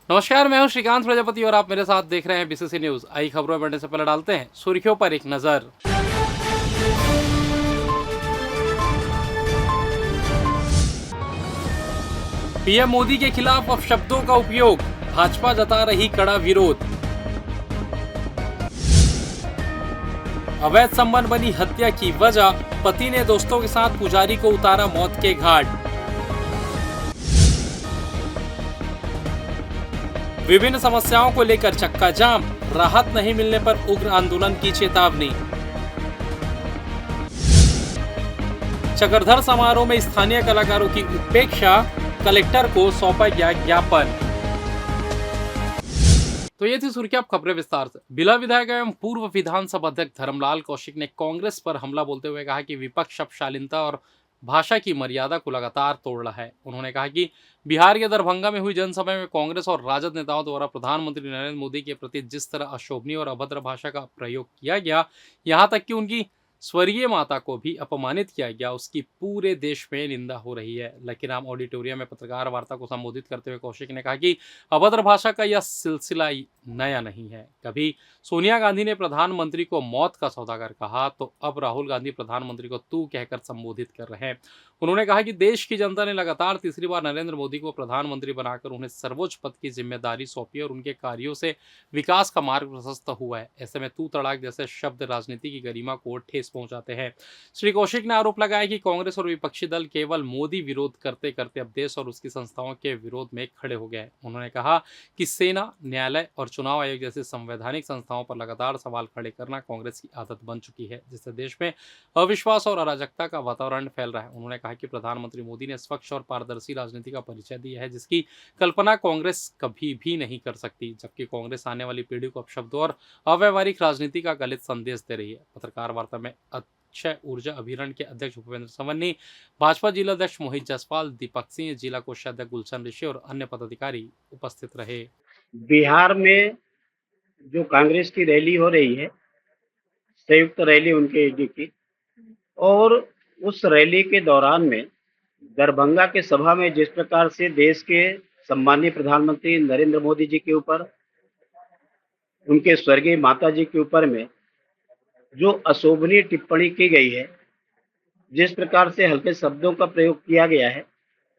नमस्कार, मैं हूं श्रीकांत प्रजापति और आप मेरे साथ देख रहे हैं बीसीसी न्यूज। आई खबरों में बढ़ने से पहले डालते हैं सुर्खियों पर एक नजर। पीएम मोदी के खिलाफ अपशब्दों का उपयोग, भाजपा जता रही कड़ा विरोध। अवैध संबंध बनी हत्या की वजह, पति ने दोस्तों के साथ पुजारी को उतारा मौत के घाट। विभिन्न समस्याओं को लेकर चक्का जाम, राहत नहीं मिलने पर उग्र आंदोलन की चेतावनी। चक्रधर समारोह में स्थानीय कलाकारों की उपेक्षा, कलेक्टर को सौंपा गया ज्ञापन। तो ये थी सुर्खियां, अब खबरें विस्तार से। बिला विधायक एवं पूर्व विधानसभा अध्यक्ष धर्मलाल कौशिक ने कांग्रेस पर हमला बोलते हुए कहा कि विपक्ष अब शालीनता और भाषा की मर्यादा को लगातार तोड़ रहा है। उन्होंने कहा कि बिहार के दरभंगा में हुई जनसभा में कांग्रेस और राजद नेताओं द्वारा प्रधानमंत्री नरेंद्र मोदी के प्रति जिस तरह अशोभनीय और अभद्र भाषा का प्रयोग किया गया, यहां तक कि उनकी स्वर्गीय माता को भी अपमानित किया गया, उसकी पूरे देश में निंदा हो रही है। लकीराम ऑडिटोरियम में पत्रकार वार्ता को संबोधित करते हुए कौशिक ने कहा कि अभद्र भाषा का यह सिलसिला नया नहीं है। कभी सोनिया गांधी ने प्रधानमंत्री को मौत का सौदागर कहा, तो अब राहुल गांधी प्रधानमंत्री को तू कहकर संबोधित कर रहे हैं। उन्होंने कहा कि देश की जनता ने लगातार तीसरी बार नरेंद्र मोदी को प्रधानमंत्री बनाकर उन्हें सर्वोच्च पद की जिम्मेदारी सौंपी और उनके कार्यों से विकास का मार्ग प्रशस्त हुआ है। ऐसे में तू तड़ाक जैसे शब्द राजनीति की गरिमा को ठेस पहुंचाते हैं। श्री कौशिक ने आरोप लगाया कि कांग्रेस और विपक्षी दल केवल मोदी विरोध करते करते अब देश और उसकी संस्थाओं के विरोध में खड़े हो गए। उन्होंने कहा कि सेना, न्यायालय और चुनाव आयोग जैसी संवैधानिक संस्थाओं पर लगातार सवाल खड़े करना कांग्रेस की आदत बन चुकी है, जिससे देश में अविश्वास और अराजकता का वातावरण फैल रहा है। उन्होंने कहा कि प्रधानमंत्री मोदी ने स्वच्छ और पारदर्शी राजनीति का परिचय दिया है, जिसकी कल्पना कांग्रेस कभी भी नहीं कर सकती, जबकि कांग्रेस आने वाली पीढ़ी को अपशब्दों और अव्यवहारिक राजनीति का गलत संदेश दे रही है। पत्रकार वार्ता में अक्षय ऊर्जा अभियान के अध्यक्ष भूपेंद्र सवन्नी, भाजपा जिला अध्यक्ष मोहित जायसवाल, दीपक सिंह, जिला कोषाध्यक्ष गुलशन ऋषि और अन्य पदाधिकारी उपस्थित रहे। बिहार में जो कांग्रेस की रैली हो रही है, संयुक्त रैली उनके ईडी की, और उस रैली के दौरान में दरभंगा के सभा में जिस प्रकार से देश के सम्मानीय प्रधानमंत्री नरेंद्र मोदी जी के ऊपर, उनके स्वर्गीय माता जी के ऊपर में जो अशोभनीय टिप्पणी की गई है, जिस प्रकार से हल्के शब्दों का प्रयोग किया गया है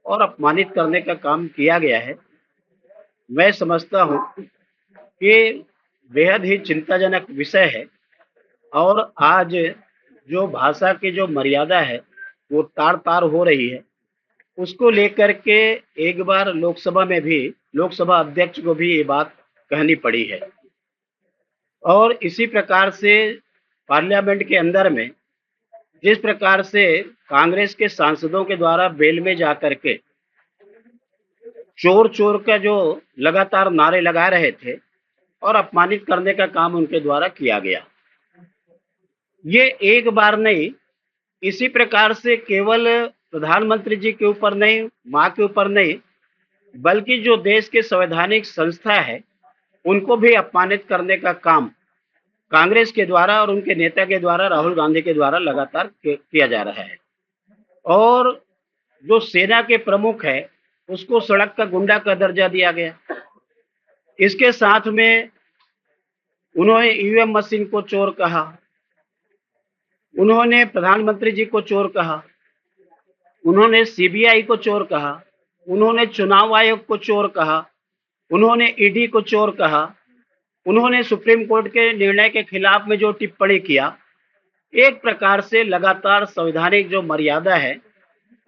और अपमानित करने का काम किया गया है, मैं समझता हूँ कि बेहद ही चिंताजनक विषय है। और आज जो भाषा की जो मर्यादा है वो तार-तार हो रही है, उसको लेकर के एक बार लोकसभा में भी लोकसभा अध्यक्ष को भी ये बात कहनी पड़ी है। और इसी प्रकार से पार्लियामेंट के अंदर में जिस प्रकार से कांग्रेस के सांसदों के द्वारा बेल में जाकर के चोर-चोर का जो लगातार नारे लगा रहे थे और अपमानित करने का काम उनके द्वारा किया गया। ये एक बार नहीं, इसी प्रकार से केवल प्रधानमंत्री जी के ऊपर नहीं, माँ के ऊपर नहीं, बल्कि जो देश के संवैधानिक संस्था है, उनको भी अपमानित करने का काम कांग्रेस के द्वारा और उनके नेता के द्वारा, राहुल गांधी के द्वारा लगातार किया जा रहा है। और जो सेना के प्रमुख है, उसको सड़क का गुंडा का दर्जा दिया गया। इसके साथ में उन्होंने ईवीएम मशीन को चोर कहा, उन्होंने प्रधानमंत्री जी को चोर कहा, उन्होंने सीबीआई को चोर कहा, उन्होंने चुनाव आयोग को चोर कहा, उन्होंने ईडी को चोर कहा, उन्होंने सुप्रीम कोर्ट के निर्णय के खिलाफ में जो टिप्पणी किया, एक प्रकार से लगातार संवैधानिक जो मर्यादा है,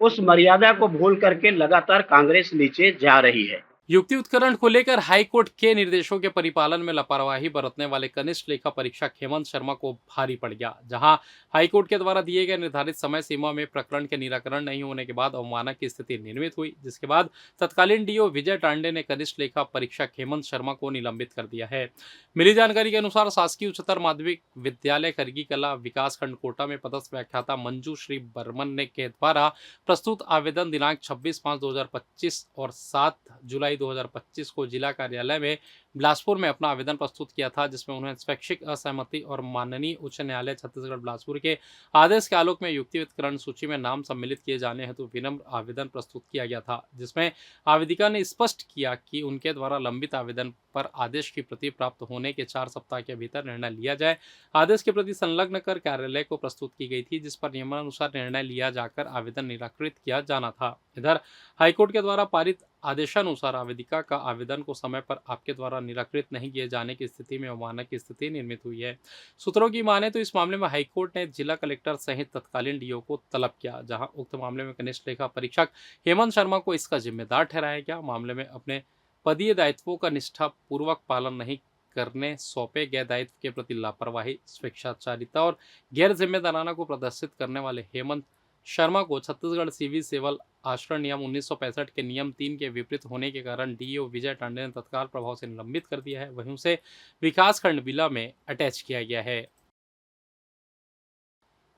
उस मर्यादा को भूल करके लगातार कांग्रेस नीचे जा रही है। युक्ति उत्करण को लेकर हाईकोर्ट के निर्देशों के परिपालन में लापरवाही बरतने वाले कनिष्ठ लेखा परीक्षक हेमंत शर्मा को भारी पड़ गया। जहां हाईकोर्ट के द्वारा दिए गए निर्धारित समय सीमा में प्रकरण के निराकरण नहीं होने के बाद अवमानना की स्थिति निर्मित हुई, जिसके बाद तत्कालीन डीओ विजय टांडे ने कनिष्ठ लेखा परीक्षक हेमंत शर्मा को निलंबित कर दिया है। मिली जानकारी के अनुसार शासकीय उच्चतर माध्यमिक विद्यालय करगी कला विकासखंड कोटा में पदस्थ व्याख्याता मंजू श्री बर्मन ने के द्वारा प्रस्तुत आवेदन दिनांक 26/5/2025 और 7 जुलाई 2025 को जिला कार्यालय में बिलासपुर में अपना आवेदन प्रस्तुत किया था, जिसमें उन्होंने स्वैच्छिक असहमति और माननीय उच्च न्यायालय छत्तीसगढ़ बिलासपुर के आदेश के आलोक में युक्तियुक्तकरण सूची में नाम सम्मिलित किए जाने हेतु विनम्र आवेदन प्रस्तुत किया गया था, जिसमें आवेदिका ने स्पष्ट किया कि उनके द्वारा लंबित आवेदन पर आदेश की प्रति प्राप्त होने के 4 सप्ताह के भीतर निर्णय लिया जाए। आदेश की प्रति संलग्न कर कार्यालय को प्रस्तुत की गई थी, जिस पर नियमानुसार निर्णय लिया जाकर आवेदन निराकृत किया जाना था। इधर हाईकोर्ट के द्वारा पारित आदेशानुसार आवेदिका का आवेदन को समय पर आपके द्वारा निराकृत नहीं किए जाने की स्थिति में अवमानना की स्थिति निर्मित हुई है। सूत्रों की माने तो इस मामले में हाईकोर्ट ने जिला कलेक्टर सहित तत्कालीन डीओ को तलब किया, जहां उक्त मामले में कनिष्ठ लेखा परीक्षक हेमंत शर्मा को इसका जिम्मेदार ठहराया गया। मामले में अपने पदीय दायित्वों का निष्ठापूर्वक पालन नहीं करने, सौंपे गए दायित्व के प्रति लापरवाही, स्वेच्छाचारिता और गैर जिम्मेदाराना को प्रदर्शित करने वाले हेमंत शर्मा को छत्तीसगढ़ सिविल सेवल आचरण नियम 1965 के नियम 3 के विपरीत होने के कारण डीओ विजय टांडे ने तत्काल प्रभाव से निलंबित कर दिया है। वहीं उसे विकासखंड बिला में अटैच किया गया है।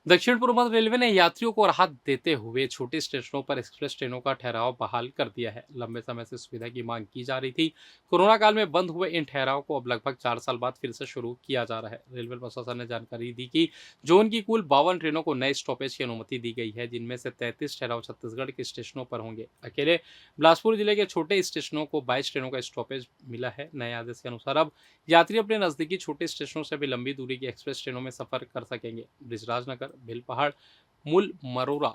दक्षिण पूर्व मध्य रेलवे ने यात्रियों को राहत देते हुए छोटे स्टेशनों पर एक्सप्रेस ट्रेनों का ठहराव बहाल कर दिया है। लंबे समय से सुविधा की मांग की जा रही थी। कोरोना काल में बंद हुए इन ठहराव को अब लगभग 4 साल बाद फिर से शुरू किया जा रहा है। रेलवे प्रशासन ने जानकारी दी कि जोन की कुल 52 ट्रेनों को नए स्टॉपेज की अनुमति दी गई है, जिनमें से 33 ठहराव छत्तीसगढ़ के स्टेशनों पर होंगे। अकेले बिलासपुर जिले के छोटे स्टेशनों को 22 ट्रेनों का स्टॉपेज मिला है। नए आदेश के अनुसार अब यात्री अपने नजदीकी छोटे स्टेशनों से भी लंबी दूरी की एक्सप्रेस ट्रेनों में सफर कर सकेंगे। ब्रिजराजनगर, भिलपहाड़, मूल मरोरा,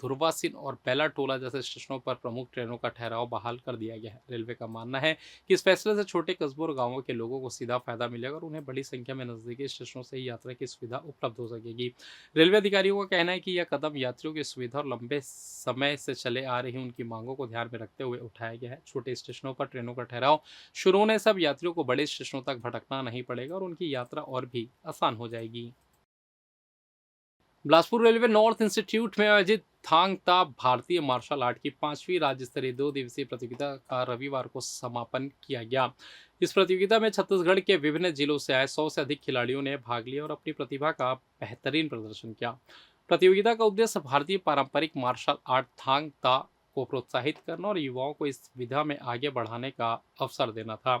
धुर्वासिन और बेला टोला जैसे स्टेशनों पर प्रमुख ट्रेनों का ठहराव बहाल कर दिया गया है। रेलवे का मानना है कि इस फैसले से छोटे कस्बों और गांवों के लोगों को सीधा फायदा मिलेगा और उन्हें बड़ी संख्या में नजदीकी स्टेशनों से ही यात्रा की सुविधा उपलब्ध हो सकेगी। रेलवे अधिकारियों का कहना है कि यह कदम यात्रियों की सुविधा और लंबे समय से चले आ रही उनकी मांगों को ध्यान में रखते हुए उठाया गया है। छोटे स्टेशनों पर ट्रेनों का ठहराव शुरू होने से अब यात्रियों को बड़े स्टेशनों तक भटकना नहीं पड़ेगा और उनकी यात्रा और भी आसान हो जाएगी। बिलासपुर रेलवे नॉर्थ इंस्टीट्यूट में आयोजित थांग ता भारतीय मार्शल आर्ट की 5वीं राज्य स्तरीय 2 दिवसीय प्रतियोगिता का रविवार को समापन किया गया। इस प्रतियोगिता में छत्तीसगढ़ के विभिन्न जिलों से आए 100 से अधिक खिलाड़ियों ने भाग लिया और अपनी प्रतिभा का बेहतरीन प्रदर्शन किया। प्रतियोगिता का उद्देश्य भारतीय पारंपरिक मार्शल आर्ट थांग ता को प्रोत्साहित करना और युवाओं को इस विधा में आगे बढ़ाने का अवसर देना था।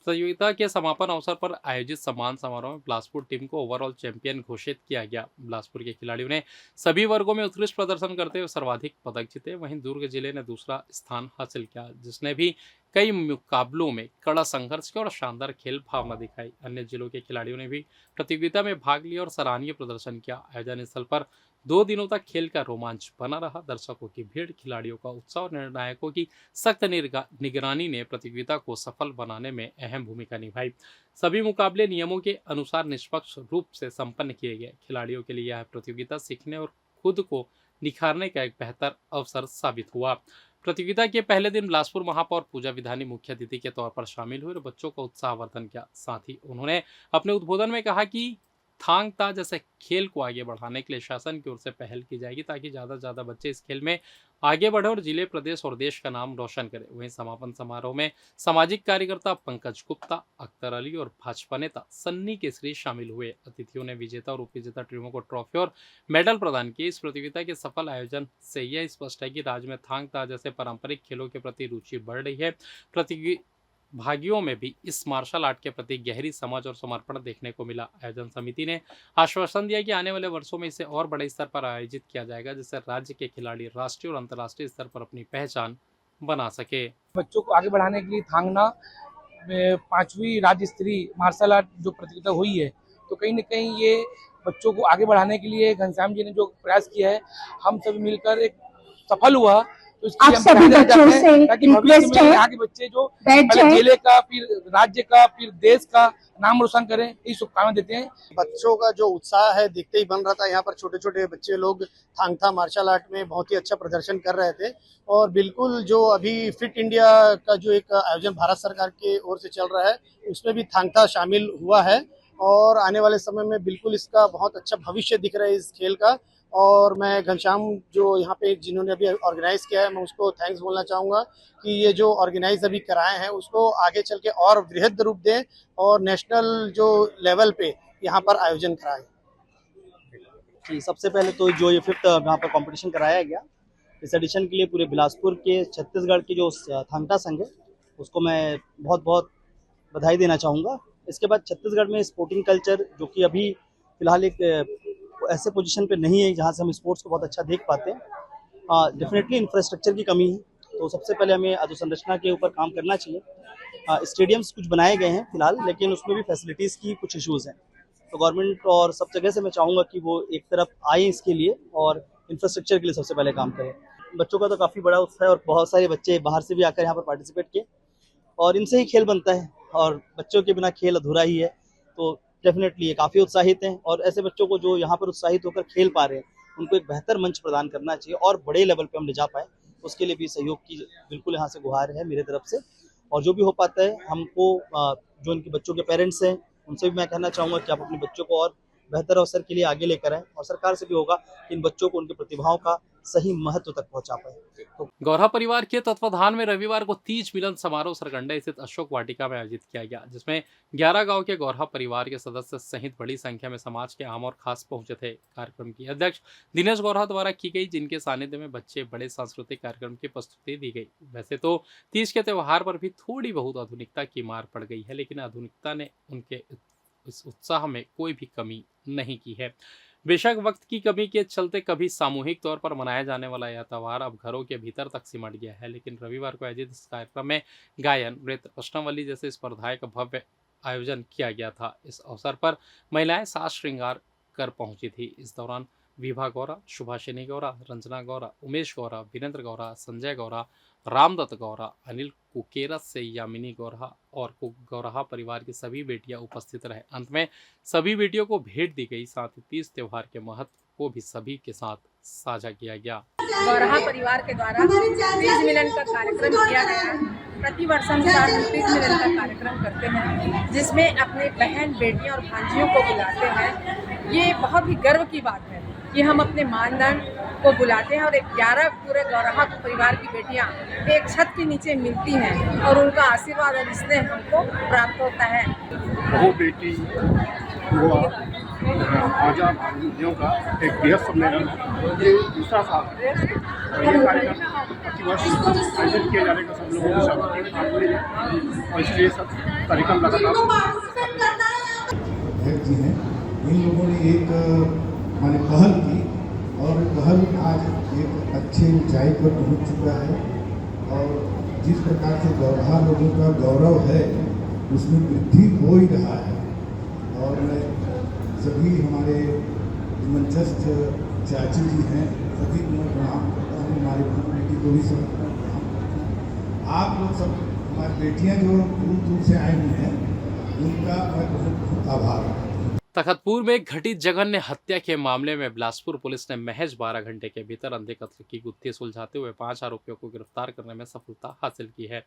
प्रतियोगिता के समापन अवसर पर आयोजित सम्मान समारोह में बिलासपुर टीम को ओवरऑल चैंपियन घोषित किया गया। बिलासपुर के खिलाड़ियों ने सभी वर्गों में उत्कृष्ट प्रदर्शन करते हुए सर्वाधिक पदक जीते। वहीं दुर्ग जिले ने दूसरा स्थान हासिल किया, जिसने भी कई मुकाबलों में कड़ा संघर्ष किया और शानदार खेल भावना दिखाई। अन्य जिलों के खिलाड़ियों ने भी प्रतियोगिता में भाग लिया और सराहनीय प्रदर्शन किया। आयोजन स्थल पर 2 दिनों तक खेल का रोमांच बना रहा। दर्शकों की भीड़, खिलाड़ियों का उत्साह और निर्णायकों की सख्त निगरानी ने प्रतियोगिता को सफल बनाने में अहम भूमिका निभाई। सभी मुकाबले नियमों के अनुसार निष्पक्ष रूप से संपन्न किए गए। खिलाड़ियों के लिए यह प्रतियोगिता सीखने और खुद को निखारने का एक बेहतर अवसर साबित हुआ। प्रतियोगिता के पहले दिन बिलासपुर महापौर पूजा विधानी मुख्य अतिथि के तौर पर शामिल हुए और बच्चों का उत्साहवर्धन किया। साथ ही उन्होंने अपने उद्बोधन में कहा कि थांग ता जैसे खेल को आगे बढ़ाने के लिए शासन की ओर से पहल की जाएगी, ताकि ज़्यादा से ज़्यादा बच्चे इस खेल में आगे बढ़े और जिले, प्रदेश और देश का नाम रोशन करें। वहीं समापन समारोह में सामाजिक कार्यकर्ता पंकज गुप्ता, अख्तर अली और भाजपा नेता सन्नी केसरी शामिल हुए। अतिथियों ने विजेता और उपविजेता टीमों को ट्रॉफी और मेडल प्रदान किए। इस प्रतियोगिता के सफल आयोजन से यह स्पष्ट है कि राज्य में थांग ता जैसे पारंपरिक खेलों के प्रति रुचि बढ़ रही है। भागियों में भी इस मार्शल आर्ट के प्रति गहरी समझ और समर्पण देखने को मिला। आयोजन समिति ने आश्वासन दिया कि आने वाले वर्षों में इसे और बड़े स्तर पर आयोजित किया जाएगा, जिससे राज्य के खिलाड़ी राष्ट्रीय और अंतर्राष्ट्रीय स्तर पर अपनी पहचान बना सके। बच्चों को आगे बढ़ाने के लिए थांगना 5वीं राज्य स्तरीय मार्शल आर्ट जो प्रतियोगिता हुई है, तो कहीं न कहीं ये बच्चों को आगे बढ़ाने के लिए घनश्याम जी ने जो प्रयास किया है, हम सब मिलकर एक सफल हुआ। तो इसके लिए हम सभी बच्चों से ताकि भविष्य में यहाँ के बच्चे जो पहले जिले का, फिर राज्य का, फिर देश का नाम रोशन करें, ये शुभकामनाएं देते हैं। बच्चों का जो उत्साह है देखते ही बन रहा था। यहाँ पर छोटे छोटे बच्चे लोग थांग ता मार्शल आर्ट में बहुत ही अच्छा प्रदर्शन कर रहे थे और बिल्कुल जो अभी फिट इंडिया का जो एक आयोजन भारत सरकार की ओर से चल रहा है, उसमें भी थांग ता शामिल हुआ है और आने वाले समय में बिल्कुल इसका बहुत अच्छा भविष्य दिख रहा है इस खेल का। और मैं घनश्याम जो यहाँ पे जिन्होंने अभी ऑर्गेनाइज किया है, मैं उसको थैंक्स बोलना चाहूँगा कि ये जो ऑर्गेनाइज अभी कराए हैं उसको आगे चल के और वृहद रूप दें और नेशनल जो लेवल पे यहाँ पर आयोजन कराएं। कि सबसे पहले तो जो ये 5th यहाँ पर कंपटीशन कराया गया, इस एडिशन के लिए पूरे बिलासपुर के छत्तीसगढ़ की जो थांग ता संघ है उसको मैं बहुत बहुत बधाई देना चाहूँगा। इसके बाद छत्तीसगढ़ में स्पोर्टिंग कल्चर जो कि अभी फिलहाल एक ऐसे पोजीशन पे नहीं है जहाँ से हम स्पोर्ट्स को बहुत अच्छा देख पाते हैं। डेफिनेटली इंफ्रास्ट्रक्चर की कमी है, तो सबसे पहले हमें अधोसंरचना के ऊपर काम करना चाहिए। स्टेडियम्स कुछ बनाए गए हैं फिलहाल, लेकिन उसमें भी फैसिलिटीज़ की कुछ इश्यूज़ हैं। तो गवर्नमेंट और सब जगह से मैं चाहूँगा कि वो एक तरफ आए इसके लिए और इंफ्रास्ट्रक्चर के लिए सबसे पहले काम करें। बच्चों का तो काफ़ी बड़ा उत्साह है और बहुत सारे बच्चे बाहर से भी आकर यहाँ पर पार्टिसिपेट किए और इनसे ही खेल बनता है और बच्चों के बिना खेल अधूरा ही है। तो डेफिनेटली ये काफ़ी उत्साहित हैं और ऐसे बच्चों को जो यहाँ पर उत्साहित होकर खेल पा रहे हैं उनको एक बेहतर मंच प्रदान करना चाहिए और बड़े लेवल पे हम ले जा पाए, उसके लिए भी सहयोग की बिल्कुल यहाँ से गुहार है मेरे तरफ से। और जो भी हो पाता है हमको जो इनके बच्चों के पेरेंट्स हैं उनसे भी मैं कहना चाहूँगा कि आप अपने बच्चों को और बेहतर अवसर के लिए आगे लेकर आएँ और सरकार से भी होगा कि इन बच्चों को उनकी प्रतिभाओं का सही महत्व तक पहुँचा पाए। तो गौरहा परिवार के तत्वाधान में रविवार को तीज मिलन समारोह सरकंडा स्थित अशोक वाटिका में आयोजित किया गया, जिसमें 11 गांव के गौरहा परिवार के सदस्य सहित बड़ी संख्या में समाज के आम और खास पहुंचे थे। कार्यक्रम की अध्यक्ष दिनेश गौरहा द्वारा की गई, जिनके सानिध्य में बच्चे बड़े सांस्कृतिक कार्यक्रम की प्रस्तुति दी गई। वैसे तो तीज के त्योहार पर भी थोड़ी बहुत आधुनिकता की मार पड़ गई है, लेकिन आधुनिकता ने उनके इस उत्साह में कोई भी कमी नहीं की है। बेशक वक्त की कमी के चलते कभी सामूहिक तौर पर मनाया जाने वाला यह त्यौहार अब घरों के भीतर तक सिमट गया है, लेकिन रविवार को आयोजित इस कार्यक्रम में गायन, नृत्य, प्रश्नावली जैसे स्पर्धाएं का भव्य आयोजन किया गया था। इस अवसर पर महिलाएं साज श्रृंगार कर पहुंची थी। इस दौरान विभा गौरा, सुभाषिनी गौरा, रंजना गौरा, उमेश गौरा, वीरेंद्र गौरा, संजय गौरा, रामदत्त गौरा, अनिल कुकेरस से यामिनी गौरा और गौरहा परिवार की सभी बेटियां उपस्थित रहे। अंत में सभी बेटियों को भेंट दी गई, साथ ही तीज त्योहार के महत्व को भी सभी के साथ साझा किया गया। गौरहा परिवार के द्वारा तीज मिलन का कार्यक्रम किया गया। प्रति वर्ष हम तीज मिलन का कार्यक्रम करते हैं, जिसमें अपने बहन, बेटियां और भांजियों को बुलाते हैं। ये बहुत ही गर्व की बात है कि हम अपने मानदंड को बुलाते हैं और 11 पूरे गौरहा परिवार की बेटियां एक छत के नीचे मिलती हैं और उनका आशीर्वाद और स्नेह हमको प्राप्त होता है। बहु बेटी हुआ आजा भाइयों का एक बृहद सम्मेलन, ये दूसरा साल है और ये कार्यक्रम प्रतिवर्ष आयोजित किए जाने का सब लोगों को सहमति है और इसलिए सब कार्यक्रम लगातार जी हैं। इन लोगों ने एक माने पहल की और पहल आज एक अच्छी ऊंचाई पर पहुंच चुका है और जिस प्रकार से गौरहा लोगों का गौरव है उसमें वृद्धि हो ही रहा है। और सभी हमारे मंचस्थ चाची जी हैं, सभी को मैं प्रणाम करता हूँ, हमारी बेटी को भी सब प्रणाम करता हूँ। आप लोग सब हमारी बेटियाँ जो दूर दूर से आई हुई हैं उनका मैं बहुत बहुत आभार। तखतपुर में घटित जघन्य हत्या के मामले में बिलासपुर पुलिस ने महज 12 घंटे के भीतर अंधे कत्ल की गुत्थी सुलझाते हुए 5 आरोपियों को गिरफ्तार करने में सफलता हासिल की है।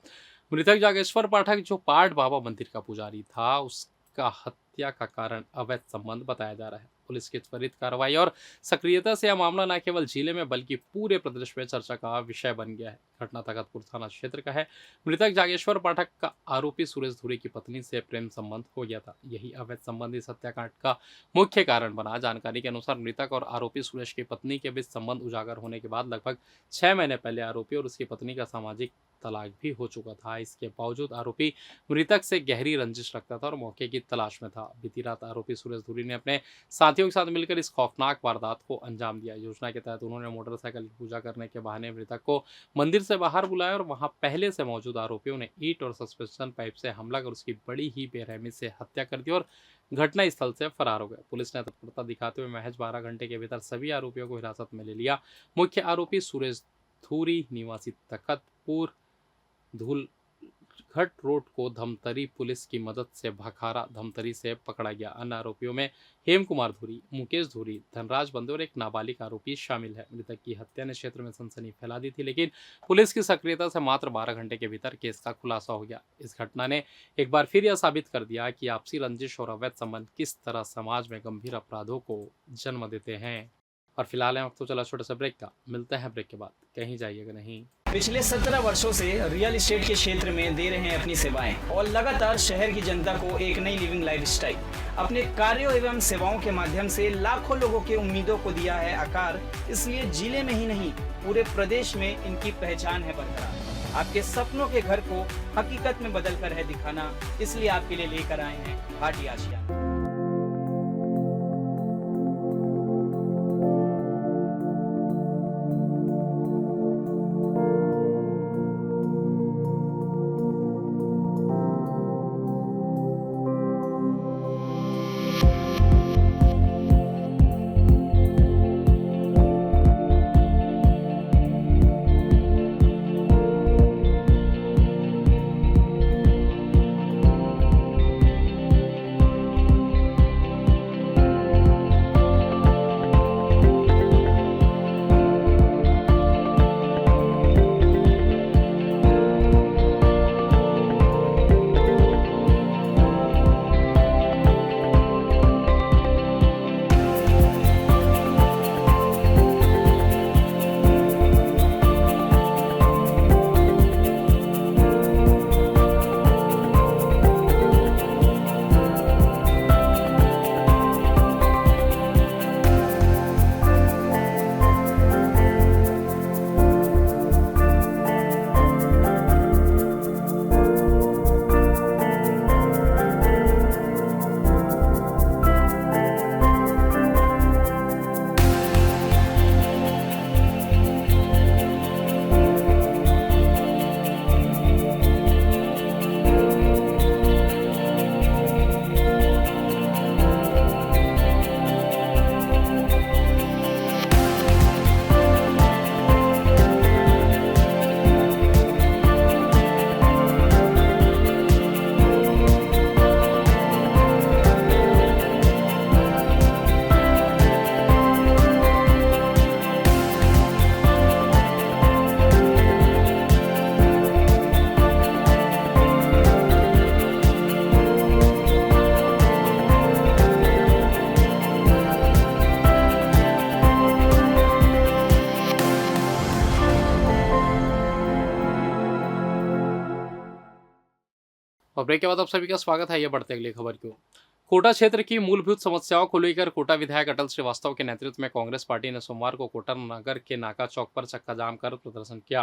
मृतक जागेश्वर पाठक, जो पाट बाबा मंदिर का पुजारी था, उसका हत्या का कारण अवैध संबंध बताया जा रहा है। पुलिस की त्वरित कार्रवाई और सक्रियता से यह मामला न केवल जिले में बल्कि पूरे प्रदेश में चर्चा का विषय बन गया है। घटना तखतपुर थाना क्षेत्र का है। मृतक जागेश्वर पाठक का आरोपी सुरेश धुरी की पत्नी से प्रेम संबंध हो गया था। यही अवैध संबंध इस हत्याकांड का मुख्य कारण बना। जानकारी के अनुसार मृतक और आरोपी सुरेश की पत्नी के बीच संबंध उजागर होने के बाद लगभग 6 महीने पहले आरोपी और उसकी पत्नी का सामाजिक तलाक भी हो चुका था। इसके बावजूद आरोपी मृतक से गहरी रंजिश रखता था और मौके की तलाश में था। बीती रात आरोपी सुरेश धुरी ने अपने साथियों के साथ मिलकर इस खौफनाक वारदात को अंजाम दिया। योजना के तहत उन्होंने मोटरसाइकिल की पूजा करने के बहाने मृतक को मंदिर से बाहर बुलाया और वहां पहले से मौजूद आरोपियों ने ईंट और सस्पेंशन पाइप से हमला कर उसकी बड़ी ही बेरहमी से हत्या कर दी और घटनास्थल से फरार हो गए। पुलिस ने तत्परता दिखाते हुए महज 12 घंटे के भीतर सभी आरोपियों को हिरासत में ले लिया। मुख्य आरोपी सुरेश धुरी निवासी तखतपुर धूलघट रोड को धमतरी पुलिस की मदद से भखारा धमतरी से पकड़ा गया। अन्य आरोपियों में हेम कुमार धुरी, मुकेश धुरी, धनराज बंदे और एक नाबालिग आरोपी शामिल है। मृतक की हत्या ने क्षेत्र में सनसनी फैला दी थी, लेकिन पुलिस की सक्रियता से मात्र 12 घंटे के भीतर केस का खुलासा हो गया। इस घटना ने एक बार फिर यह साबित कर दिया कि आपसी रंजिश और अवैध संबंध किस तरह समाज में गंभीर अपराधों को जन्म देते हैं। और फिलहाल वक्त तो चला छोटा सा ब्रेक का, मिलते हैं ब्रेक के बाद, कहीं जाइएगा नहीं। पिछले 17 वर्षों से रियल एस्टेट के क्षेत्र में दे रहे हैं अपनी सेवाएं और लगातार शहर की जनता को एक नई लिविंग लाइफस्टाइल। अपने कार्यों एवं सेवाओं के माध्यम से लाखों लोगों की उम्मीदों को दिया है आकार। इसलिए जिले में ही नहीं पूरे प्रदेश में इनकी पहचान है बरकरार। आपके सपनों के घर को हकीकत में बदल कर है दिखाना, इसलिए आपके लिए लेकर आए हैं भाटी आशियाना। और ब्रेक के बाद आप सभी का स्वागत है। ये बढ़ते अगली खबर की ओर। कोटा क्षेत्र की मूलभूत समस्याओं को लेकर कोटा विधायक अटल श्रीवास्तव के नेतृत्व में कांग्रेस पार्टी ने सोमवार को कोटा नगर के नाका चौक पर चक्का जाम कर प्रदर्शन किया।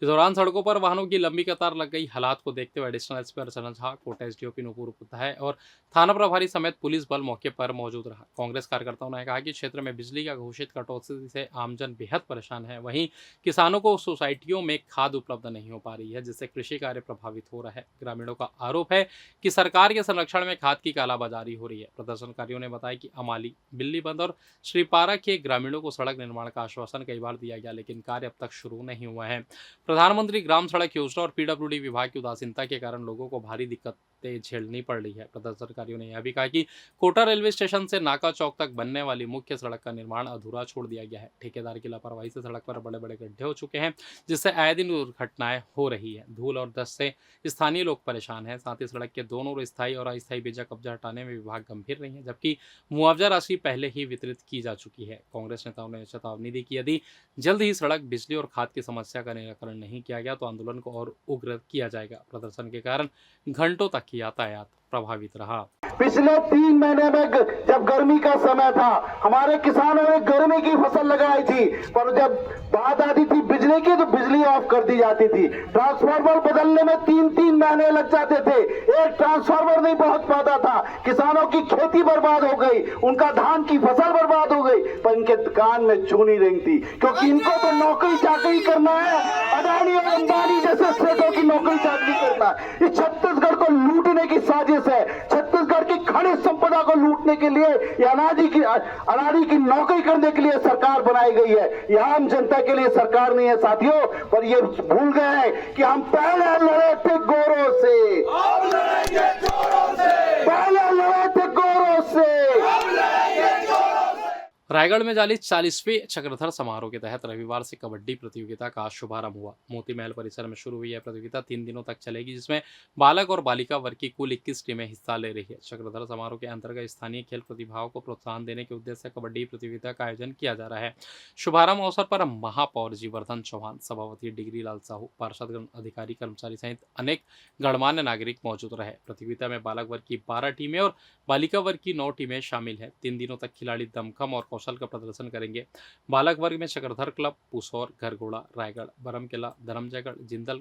इस दौरान सड़कों पर वाहनों की लंबी कतार लग गई। हालात को देखते हुए एडिशनल एसपी अर्चना झा, कोटा एसडीओपी नुपुर उपाध्याय और थाना प्रभारी समेत पुलिस बल मौके पर मौजूद रहा। कांग्रेस कार्यकर्ताओं ने कहा कि क्षेत्र में बिजली का घोषित कटौती से आमजन बेहद परेशान है। वहीं किसानों को सोसाइटियों में खाद उपलब्ध नहीं हो पा रही है, जिससे कृषि कार्य प्रभावित हो रहा है। ग्रामीणों का आरोप है कि सरकार के संरक्षण में खाद की कालाबाजारी हो रही है। प्रदर्शनकारियों ने बताया कि अमाली, बिल्लीबंद और श्रीपारा के ग्रामीणों को सड़क निर्माण का आश्वासन कई बार दिया गया, लेकिन कार्य अब तक शुरू नहीं हुआ है। प्रधानमंत्री ग्राम सड़क योजना और पीडब्ल्यूडी विभाग की उदासीनता के कारण लोगों को भारी दिक्कतें झेलनी पड़ रही है। प्रदर्शनकारियों ने यह भी कहा कि कोटा रेलवे स्टेशन से नाका चौक तक बनने वाली मुख्य सड़क का निर्माण अधूरा छोड़ दिया गया है। ठेकेदार की लापरवाही से सड़क पर बड़े बड़े गड्ढे हो चुके हैं, जिससे आए दिन दुर्घटनाएं हो रही है। धूल और डस्ट से स्थानीय लोग परेशान हैं। साथ ही सड़क के दोनों ओर स्थायी और अस्थायी बेजा कब्जा हटाने में विभाग गंभीर नहीं है, जबकि मुआवजा राशि पहले ही वितरित की जा चुकी है। कांग्रेस नेताओं ने चेतावनी दी कि यदि जल्द ही सड़क, बिजली और खाद की समस्या का निराकरण नहीं किया गया तो आंदोलन को और उग्र किया जाएगा। प्रदर्शन के कारण घंटों तक यातायात प्रभावित रहा। पिछले 3 महीने में जब गर्मी का समय था, हमारे किसानों ने गर्मी की फसल लगाई थी, पर जब बात आती थी बिजली की तो बिजली ऑफ कर दी जाती थी। ट्रांसफार्मर बदलने में 3-3 महीने लग जाते थे। एक ट्रांसफार्मर नहीं पहुंच पाता था। किसानों की खेती बर्बाद हो गई, उनका धान की फसल बर्बाद हो गई, पर इनके कान में चू नहीं रही थी, क्योंकि इनको तो नौकरी चाकरी करना है। अडानी और अंबानी जैसे सेठों की नौकरी चाकरी करना है। इस छत्तीसगढ़ को लूटने की साजिश है। छत्तीसगढ़ की खनिज संपदा को लूटने के लिए अडानी की नौकरी करने के लिए सरकार बनाई गई है। यह आम जनता के लिए सरकार नहीं है साथियों। पर ये भूल गए हैं कि हम पहले लड़े थे गोरों से, अब लड़ेंगे चोरों से। पहले लड़े थे गोरों से, अब लड़ेंगे चोरों से। रायगढ़ में जारी 40वें चक्रधर समारोह के तहत रविवार से कबड्डी प्रतियोगिता का शुभारंभ हुआ। मोती महल परिसर में शुरू हुई यह प्रतियोगिता 3 दिनों तक चलेगी, जिसमें बालक और बालिका वर्ग की कुल 21 टीमें हिस्सा ले रही है। चक्रधर समारोह के अंतर्गत स्थानीय खेल प्रतिभाओं को प्रोत्साहन देने के उद्देश्य से कबड्डी प्रतियोगिता का आयोजन किया जा रहा है। शुभारंभ अवसर पर महापौर जीवर्धन चौहान, सभापति डिग्री लाल साहू, पार्षदगण, अधिकारी, कर्मचारी सहित अनेक गणमान्य नागरिक मौजूद रहे। प्रतियोगिता में बालक वर्ग की 12 टीमें और बालिका वर्ग की 9 टीमें शामिल है। 3 दिनों तक खिलाड़ी दमखम और कौशल का प्रदर्शन करेंगे। बालक वर्ग में चक्रधर क्लब, पुसौर, घरघोड़ा, रायगढ़, बरमकेला, धर्मजयगढ़, जिंदल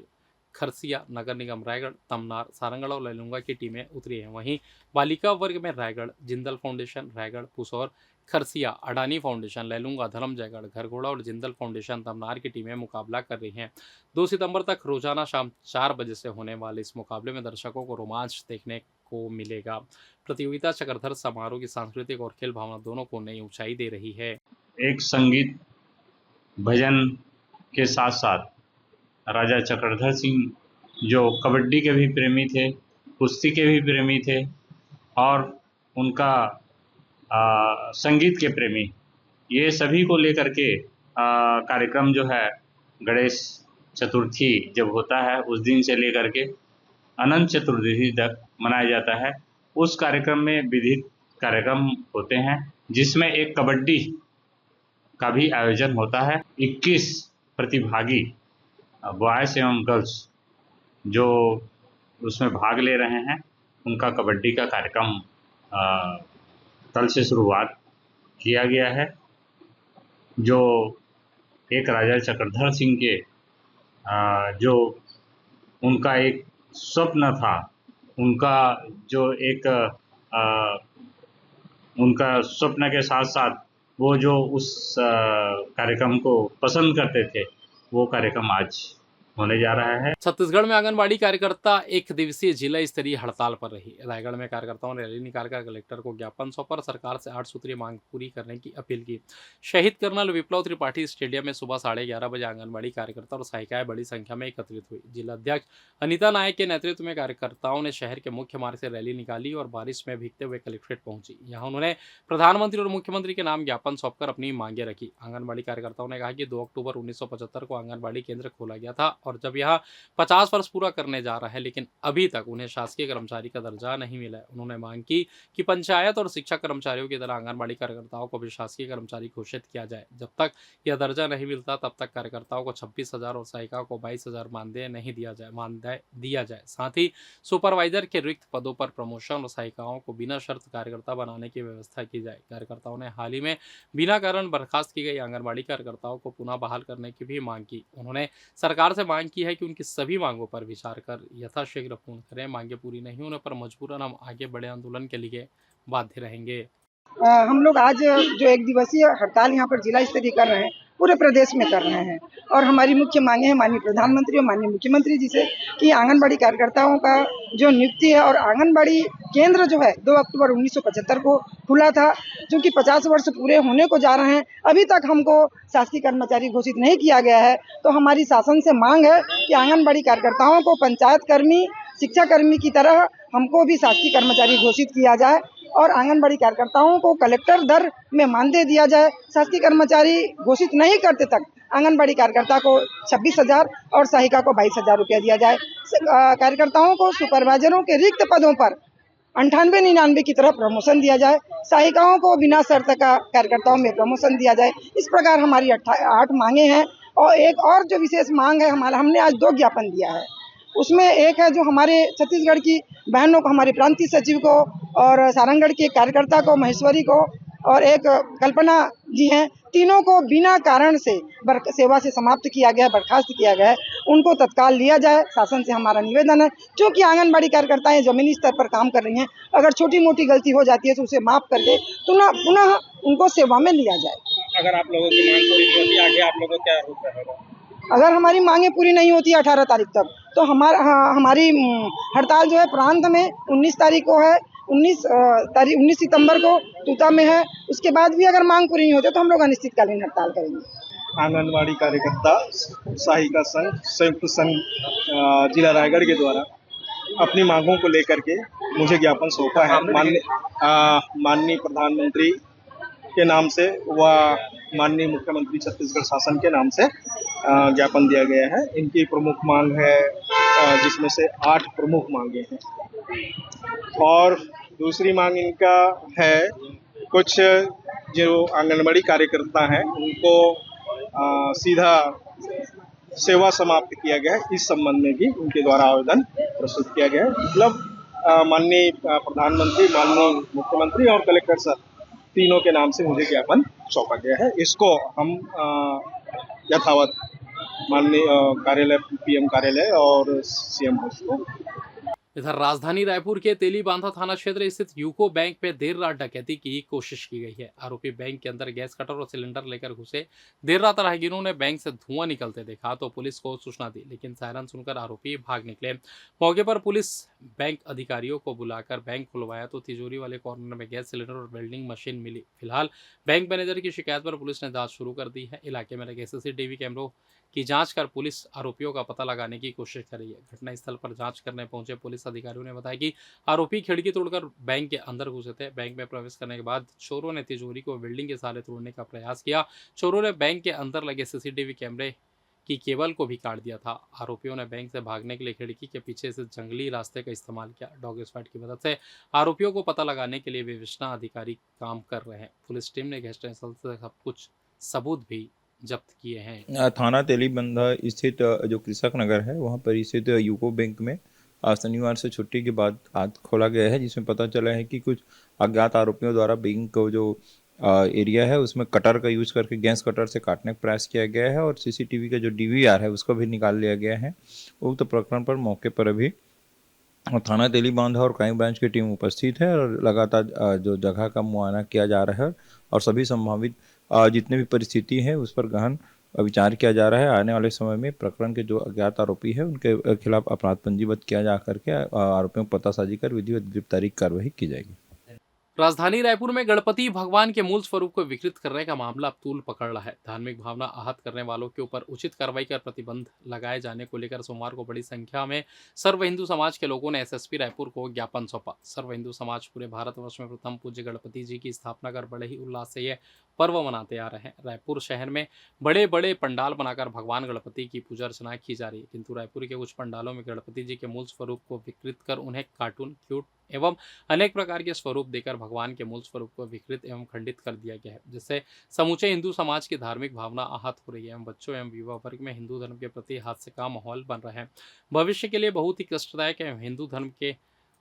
खरसिया, नगर निगम रायगढ़, तमनार, सारंगढ़ और लैलूंगा की टीमें उतरी हैं। वहीं बालिका वर्ग में रायगढ़, जिंदल फाउंडेशन रायगढ़, पुसौर, खरसिया, अडानी फाउंडेशन लैलूंगा, धर्मजयगढ़, घरघोड़ा और जिंदल फाउंडेशन तमनार की टीमें मुकाबला कर रही हैं। 2 सितंबर तक रोजाना शाम 4 बजे से होने वाले इस मुकाबले में दर्शकों को रोमांच देखने को मिलेगा। प्रतियोगिता चक्रधर समारोह की सांस्कृतिक और खेल भावना दोनों को नई ऊंचाई दे रही है। एक संगीत भजन के साथ साथ राजा चक्रधर सिंह जो कबड्डी के भी प्रेमी थे, कुश्ती के भी प्रेमी थे और उनका संगीत के प्रेमी, ये सभी को लेकर के कार्यक्रम जो है गणेश चतुर्थी जब होता है उस दिन से लेकर के अनंत चतुर्दशी तक मनाया जाता है। उस कार्यक्रम में विविध कार्यक्रम होते हैं जिसमें एक कबड्डी का भी आयोजन होता है। 21 प्रतिभागी बॉयज एवं गर्ल्स जो उसमें भाग ले रहे हैं उनका कबड्डी का कार्यक्रम कल से शुरुआत किया गया है। जो एक राजा चक्रधर सिंह के जो उनका एक स्वप्न था, उनका जो एक उनका स्वप्न के साथ साथ वो जो उस कार्यक्रम को पसंद करते थे, वो कार्यक्रम आज होने जा रहा है। छत्तीसगढ़ में आंगनबाड़ी कार्यकर्ता 1 दिवसीय जिला स्तरीय हड़ताल पर रही। रायगढ़ में कार्यकर्ताओं ने रैली निकालकर कलेक्टर को ज्ञापन सौंपकर सरकार से 8 सूत्रीय मांग पूरी करने की अपील की। शहीद कर्नल विप्लव त्रिपाठी स्टेडियम में सुबह 11:30 बजे आंगनबाड़ी कार्यकर्ता और सहायिकाएं बड़ी संख्या में एकत्रित हुई। जिला अध्यक्ष अनिता नायक के नेतृत्व में कार्यकर्ताओं ने शहर के मुख्य मार्ग से रैली निकाली और बारिश में भीगते हुए कलेक्ट्रेट पहुंची। यहाँ उन्होंने प्रधानमंत्री और मुख्यमंत्री के नाम ज्ञापन सौंपकर अपनी मांगे रखी। आंगनबाड़ी कार्यकर्ताओं ने कहा कि 2 अक्टूबर 1975 को आंगनबाड़ी केंद्र खोला गया था और जब यहाँ 50 वर्ष पूरा करने जा रहा है, लेकिन अभी तक उन्हें शासकीय कर्मचारी का दर्जा नहीं मिला है। उन्होंने मांग की कि पंचायत और शिक्षा कर्मचारियों की तरह आंगनबाड़ी कार्यकर्ताओं को भी शासकीय कर्मचारी घोषित किया जाए। जब तक यह दर्जा नहीं मिलता तब तक कार्यकर्ताओं को 26,000 और सहायिकाओं को 22,000 मानदेय नहीं दिया जाए। साथ ही सुपरवाइजर के रिक्त पदों पर प्रमोशन और सहायिकाओं को बिना शर्त कार्यकर्ता बनाने की व्यवस्था की जाए। कार्यकर्ताओं ने हाल ही में बिना कारण बर्खास्त की गई आंगनबाड़ी कार्यकर्ताओं को पुनः बहाल करने की भी मांग की। उन्होंने सरकार से मांग की है कि उनकी सभी मांगों पर विचार कर यथाशीघ्र पूर्ण करें। मांगे पूरी नहीं होने पर मजबूरन हम आगे बड़े आंदोलन के लिए बाध्य रहेंगे। हम लोग आज जो 1 दिवसीय हड़ताल यहाँ पर जिला स्तरीय कर रहे हैं, पूरे प्रदेश में कर रहे हैं और हमारी मुख्य मांगे हैं माननीय प्रधानमंत्री और माननीय मुख्यमंत्री जी से कि आंगनबाड़ी कार्यकर्ताओं का जो नियुक्ति है और आंगनबाड़ी केंद्र जो है 2 अक्टूबर 1975 को खुला था, क्योंकि 50 वर्ष पूरे होने को जा रहे हैं, अभी तक हमको शासकीय कर्मचारी घोषित नहीं किया गया है। तो हमारी शासन से मांग है कि आंगनबाड़ी कार्यकर्ताओं को पंचायत कर्मी, शिक्षा कर्मी की तरह हमको भी शासकीय कर्मचारी घोषित किया जाए और आंगनबाड़ी कार्यकर्ताओं को कलेक्टर दर में मानदेय दिया जाए। शासकीय कर्मचारी घोषित नहीं करते तक आंगनबाड़ी कार्यकर्ता को 26,000 और सहायिका को 22,000 रुपया दिया जाए। कार्यकर्ताओं को सुपरवाइजरों के रिक्त पदों पर 98-99 की तरह प्रमोशन दिया जाए। सहायिकाओं को बिना शर्त का कार्यकर्ताओं में प्रमोशन दिया जाए। इस प्रकार हमारी 8 मांगे हैं और एक और जो विशेष मांग है हमने आज 2 ज्ञापन दिया है। उसमें एक है जो हमारे छत्तीसगढ़ की बहनों को, हमारे प्रांतीय सचिव को और सारंगढ़ के कार्यकर्ता को, महेश्वरी को और एक कल्पना जी हैं, तीनों को बिना कारण से सेवा से समाप्त किया गया है, बर्खास्त किया गया है। उनको तत्काल लिया जाए, शासन से हमारा निवेदन है। क्योंकि आंगनबाड़ी कार्यकर्ताएं जमीनी स्तर पर काम कर रही हैं, अगर छोटी मोटी गलती हो जाती है तो उसे माफ करके पुनः उनको सेवा में लिया जाए। अगर आप लोगों की मांग पूरी होती है, आगे आप लोगों को क्या रूप रहेगा? अगर हमारी मांगे पूरी नहीं होती 18 तारीख तक, तो हमारी हड़ताल जो है प्रांत में 19 तारीख को है, 19 सितंबर को तूता में है। उसके बाद भी अगर मांग पूरी नहीं होती तो हम लोग अनिश्चितकालीन हड़ताल करेंगे। आंगनबाड़ी कार्यकर्ता सहायिका संघ संयुक्त संघ जिला रायगढ़ के द्वारा अपनी मांगों को लेकर के मुझे ज्ञापन सौंपा है। माननीय प्रधानमंत्री के नाम से व माननीय मुख्यमंत्री छत्तीसगढ़ शासन के नाम से ज्ञापन दिया गया है। इनकी प्रमुख मांग है, जिसमें से 8 प्रमुख मांगे हैं और दूसरी मांग इनका है कुछ जो आंगनबाड़ी कार्यकर्ता हैं उनको सीधा सेवा समाप्त किया गया है। इस संबंध में भी उनके द्वारा आवेदन प्रस्तुत किया गया है। मतलब माननीय प्रधानमंत्री, माननीय मुख्यमंत्री और कलेक्टर सर तीनों के नाम से मुझे ज्ञापन सौंपा गया है। इसको हम यथावत माननीय कार्यालय पीएम कार्यालय और सीएम हाउस को। इधर राजधानी रायपुर के तेलीबांधा थाना क्षेत्र स्थित यूको बैंक में देर रात डकैती की कोशिश की गई है। आरोपी बैंक के अंदर गैस कटर और सिलेंडर लेकर घुसे। देर रात राहगीरों ने बैंक से धुआं निकलते देखा तो पुलिस को सूचना दी, लेकिन सायरन सुनकर आरोपी भाग निकले। मौके पर पुलिस बैंक अधिकारियों को बुलाकर बैंक खुलवाया तो तिजोरी वाले कॉर्नर में गैस सिलेंडर और वेल्डिंग मशीन मिली। फिलहाल बैंक मैनेजर की शिकायत पर पुलिस ने जांच शुरू कर दी है। इलाके में लगे सीसीटीवी कैमरों की जांच कर पुलिस आरोपियों का पता लगाने की कोशिश कर रही है। घटनास्थल पर जांच करने पहुंचे पुलिस अधिकारियों ने बताया कि आरोपी खिड़की तोड़कर बैंक के अंदर घुसे थे। बैंक में प्रवेश करने के बाद चोरों ने तिजोरी को वेल्डिंग के सहारे तोड़ने का प्रयास किया। चोरों ने बैंक के अंदर लगे सीसीटीवी कैमरे की केबल को भी काट दिया था। आरोपियों ने बैंक से भागने के लिए खिड़की के पीछे से जंगली रास्ते का इस्तेमाल किया। डॉग स्क्वाड की मदद से आरोपियों को पता लगाने के लिए विवेचना अधिकारी काम कर रहे हैं। पुलिस टीम ने घटनास्थल से सब कुछ सबूत भी जब्त किए हैं। थाना तेलीबंधा स्थित जो कृषक नगर है वहाँ पर स्थित यूको बैंक में शनिवार से छुट्टी के बाद आज खोला गया है, जिसमें पता चला है कि कुछ अज्ञात आरोपियों द्वारा बैंक को जो एरिया है उसमें कटर का यूज़ करके गैस कटर से काटने का प्रयास किया गया है और सीसीटीवी का जो डीवीआर है उसको भी निकाल लिया गया है। उक्त प्रकरण पर मौके पर अभी थाना तेलीबांधा और क्राइम ब्रांच की टीम उपस्थित है और लगातार जो जगह का मुआयना किया जा रहा है और सभी संभावित जितने भी परिस्थिति है उस पर गहन विचार किया जा रहा है। आने वाले समय में प्रकरण के जो अज्ञात आरोपी है उनके खिलाफ अपराध पंजीबद्ध किया जा करके आरोपियों को पतासाजी कर विधिवत गिरफ्तारी कार्रवाई की जाएगी। राजधानी रायपुर में गणपति भगवान के मूल स्वरूप को विकृत करने का मामला अब तूल पकड़ रहा है। धार्मिक भावना आहत करने वालों के ऊपर उचित कार्रवाई कर प्रतिबंध लगाए जाने को लेकर सोमवार को बड़ी संख्या में सर्व हिंदू समाज के लोगों ने एसएसपी रायपुर को ज्ञापन सौंपा। सर्व हिंदू समाज पूरे भारतवर्ष में प्रथम पूज्य गणपति जी की स्थापना कर बड़े ही उल्लास से यह पर्व मनाते आ रहे हैं। रायपुर शहर में बड़े बड़े पंडाल बनाकर भगवान गणपति की पूजा अर्चना की जा रही है, किंतु रायपुर के कुछ पंडालों में गणपति जी के मूल स्वरूप को विकृत कर उन्हें कार्टून, क्यूट एवं अनेक प्रकार के स्वरूप देकर भगवान के मूल स्वरूप को विकृत एवं खंडित कर दिया गया है, जिससे समूचे हिंदू समाज की धार्मिक भावना आहत हो रही है एवं बच्चों एवं युवा वर्ग में हिंदू धर्म के प्रति हास्य का माहौल बन रहा है। भविष्य के लिए बहुत ही कष्टदायक एवं हिंदू धर्म के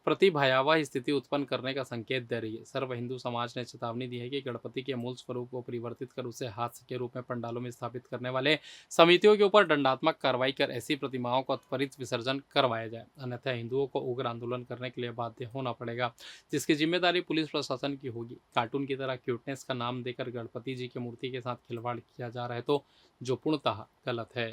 प्रति भयावह स्थिति उत्पन्न करने का संकेत दे रही है। सर्व हिंदू समाज ने चेतावनी दी है कि गणपति के मूल स्वरूप को परिवर्तित कर उसे हास्य के रूप में पंडालों में स्थापित करने वाले समितियों के ऊपर दंडात्मक कार्रवाई कर ऐसी प्रतिमाओं का त्वरित विसर्जन करवाया जाए, अन्यथा हिंदुओं को उग्र आंदोलन करने के लिए बाध्य होना पड़ेगा, जिसकी जिम्मेदारी पुलिस प्रशासन की होगी। कार्टून की तरह क्यूटनेस का नाम देकर गणपति जी की मूर्ति के साथ खिलवाड़ किया जा रहा है तो जो पूर्णतः गलत है।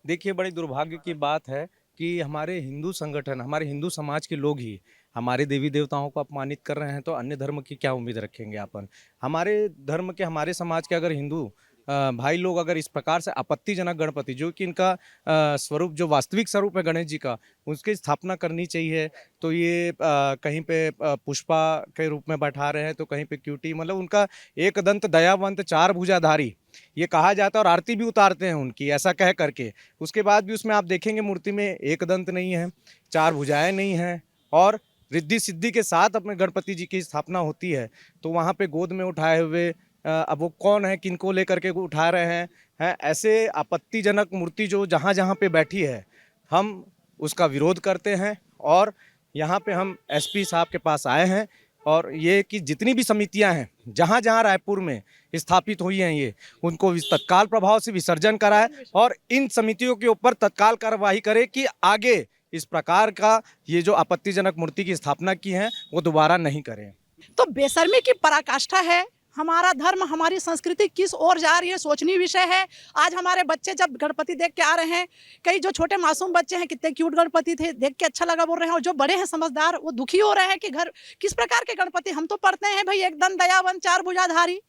देखिए, बड़ी दुर्भाग्य की बात है कि हमारे हिंदू संगठन, हमारे हिंदू समाज के लोग ही हमारे देवी देवताओं को अपमानित कर रहे हैं, तो अन्य धर्म की क्या उम्मीद रखेंगे अपन। हमारे धर्म के, हमारे समाज के अगर हिंदू भाई लोग अगर इस प्रकार से आपत्तिजनक गणपति, जो कि इनका स्वरूप, जो वास्तविक स्वरूप है गणेश जी का, उसकी स्थापना करनी चाहिए, तो ये कहीं पे पुष्पा के रूप में बैठा रहे हैं, तो कहीं पे क्यूटी, मतलब उनका एक दंत दयावंत चार भुजाधारी ये कहा जाता है और आरती भी उतारते हैं उनकी, ऐसा कह करके। उसके बाद भी उसमें आप देखेंगे मूर्ति में एक दंत नहीं है, चार भुजाएं नहीं हैं और रिद्धि सिद्धि के साथ अपने गणपति जी की स्थापना होती है। तो वहाँ पे गोद में उठाए हुए अब वो कौन है, किनको लेकर के उठा रहे हैं ऐसे आपत्तिजनक मूर्ति जो जहाँ जहाँ पे बैठी है, हम उसका विरोध करते हैं। और यहाँ पे हम एसपी साहब के पास आए हैं और ये कि जितनी भी समितियां हैं जहाँ जहाँ रायपुर में स्थापित हुई हैं, ये उनको तत्काल प्रभाव से विसर्जन कराए और इन समितियों के ऊपर तत्काल कार्रवाई करे कि आगे इस प्रकार का ये जो आपत्तिजनक मूर्ति की स्थापना की है वो दोबारा नहीं करें। तो बेशर्मी की पराकाष्ठा है। हमारा धर्म, हमारी संस्कृति किस ओर जा रही है, सोचनीय विषय है। आज हमारे बच्चे जब गणपति देख के आ रहे हैं, कई जो छोटे मासूम बच्चे हैं, कितने क्यूट गणपति थे, देख के अच्छा लगा बोल रहे हैं, और जो बड़े हैं समझदार, वो दुखी हो रहे हैं कि घर किस प्रकार के गणपति। हम तो पढ़ते हैं भाई, एक दंत दयावंत चार भुजाधारी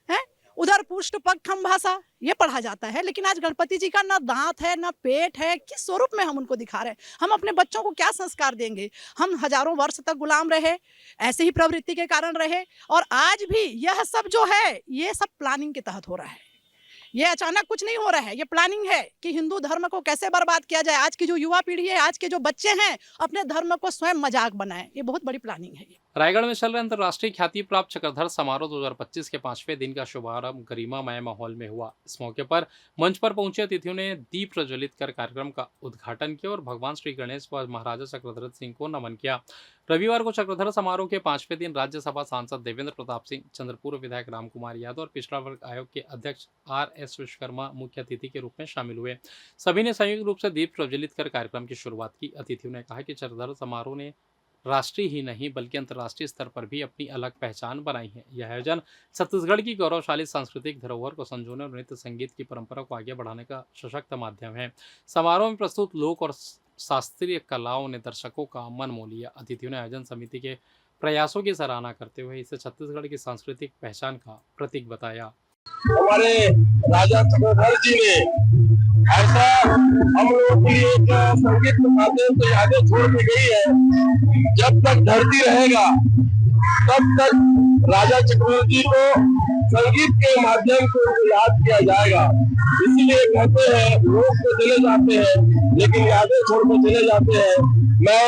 है, उधर पुष्ट पग खम्भासा, ये पढ़ा जाता है। लेकिन आज गणपति जी का ना दांत है ना पेट है, किस स्वरूप में हम उनको दिखा रहे हैं। हम अपने बच्चों को क्या संस्कार देंगे। हम हजारों वर्ष तक गुलाम रहे, ऐसे ही प्रवृत्ति के कारण रहे, और आज भी यह सब जो है ये सब प्लानिंग के तहत हो रहा है। ये अचानक कुछ नहीं हो रहा है, ये प्लानिंग है कि हिंदू धर्म को कैसे बर्बाद किया जाए। आज की जो युवा पीढ़ी है, आज के जो बच्चे हैं, अपने धर्म को स्वयं मजाक बनाए, ये बहुत बड़ी प्लानिंग है। रायगढ़ में चल रहे अंतर्राष्ट्रीय ख्याति प्राप्त चक्रधर समारोह 2025 के 5वें दिन का शुभारंभ गरिमामय माहौल में हुआ। इस मौके पर मंच पर पहुंचे अतिथियों ने दीप प्रज्वलित कर कार्यक्रम का उद्घाटन किया और भगवान श्री गणेश व महाराजा चक्रधर सिंह को नमन किया। रविवार को चक्रधर समारोह के 5वें दिन राज्यसभा सांसद देवेंद्र प्रताप सिंह, चंद्रपुर विधायक रामकुमार यादव और पिछड़ा वर्ग आयोग के अध्यक्ष RS विश्वकर्मा मुख्य अतिथि के रूप में शामिल हुए। सभी ने संयुक्त रूप से दीप प्रज्वलित कर कार्यक्रम की शुरुआत की। अतिथियों ने कहा कि चक्रधर समारोह ने राष्ट्रीय ही नहीं बल्कि अंतर्राष्ट्रीय स्तर पर भी अपनी अलग पहचान बनाई है। यह आयोजन छत्तीसगढ़ की गौरवशाली सांस्कृतिक धरोहर को संजोने और नृत्य संगीत की परंपरा को आगे बढ़ाने का सशक्त माध्यम है। समारोह में प्रस्तुत लोक और शास्त्रीय कलाओं ने दर्शकों का मन मोह लिया। अतिथियों ने आयोजन समिति के प्रयासों की सराहना करते हुए इसे छत्तीसगढ़ की सांस्कृतिक पहचान का प्रतीक बताया। हमारे राजा चक्रधर जी ने ऐसा हम लोगों के लिए एक संगीत के माध्यम से यादें छोड़ के गई है। जब तक धरती रहेगा तब तक राजा चक्रधर जी को संगीत के माध्यम से उनको याद किया जाएगा। इसलिए कहते हैं लोग तो चले जाते हैं लेकिन यादें छोड़ के चले जाते हैं। मैं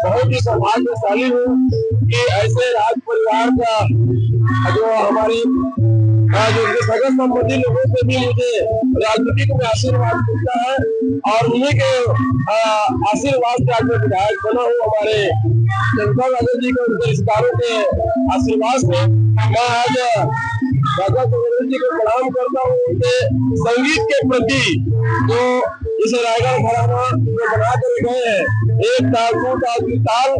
बहुत ही सौभाग्यशाली हूँ कि ऐसे राज परिवार का जो हमारी जो सगा संबंधी लोगों से भी मुझे राजनीतिक में आशीर्वाद मिलता है और उन्हीं के आशीर्वाद से आज मैं विधायक बना हूँ। हमारे जनता राजा जी के उनके रिश्तेदारों के आशीर्वाद से मैं आज राजा चक्रधर जी को प्रणाम करता हूँ। उनके संगीत के प्रति जो इस रायगढ़ घराना जो बना कर गए हैं, एक ताल दो ताल तीन ताल,